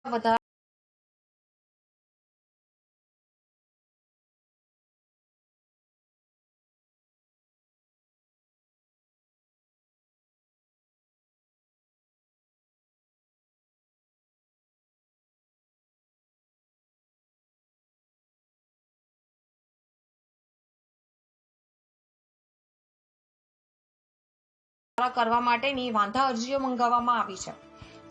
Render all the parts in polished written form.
વધારા કરવા માટેની વાંધા અરજીઓ મંગાવવામાં આવી છે।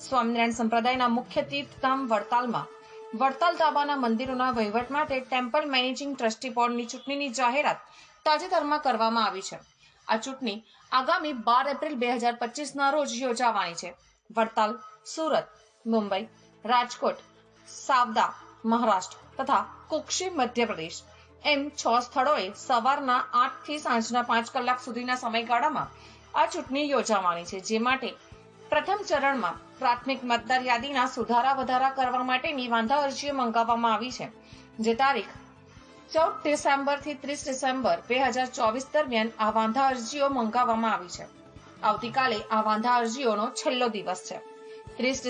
સ્વામિનારાયણ સંપ્રદાયના મુખ્ય તીર્થધામ વડતાલ ધાબાના મંદિરોના વહીવટ માટે ટેમ્પલ મેનેજિંગ ટ્રસ્ટી બોર્ડની ચૂંટણીની જાહેરાત તાજેતરમાં કરવામાં આવી છે। આ ચૂંટણી આગામી 12 એપ્રિલ 2025ના રોજ યોજાવાની છે। વડતાલ, સુરત, મુંબઈ, રાજકોટ, સાવદા મહારાષ્ટ્ર તથા કુક્ષી મધ્યપ્રદેશ એમ 6 સ્થળોએ સવારના 8 થી સાંજના 5 કલાક સુધીના સમયગાળામાં આ ચૂંટણી યોજાવાની છે। જે માટે પ્રથમ ચરણમાં પ્રાથમિક મતદાર યાદીના સુધારા વધારા કરવા માટેની વાંધા અરજીઓ મંગાવવામાં આવી છે। જે તારીખ 14 ડિસેમ્બરથી 30 ડિસેમ્બર 2024 દરમિયાન આ વાંધા અરજીઓ મંગાવવામાં આવી છે। આવતીકાલે આ વાંધા અરજીઓનો છેલ્લો દિવસ છે। 30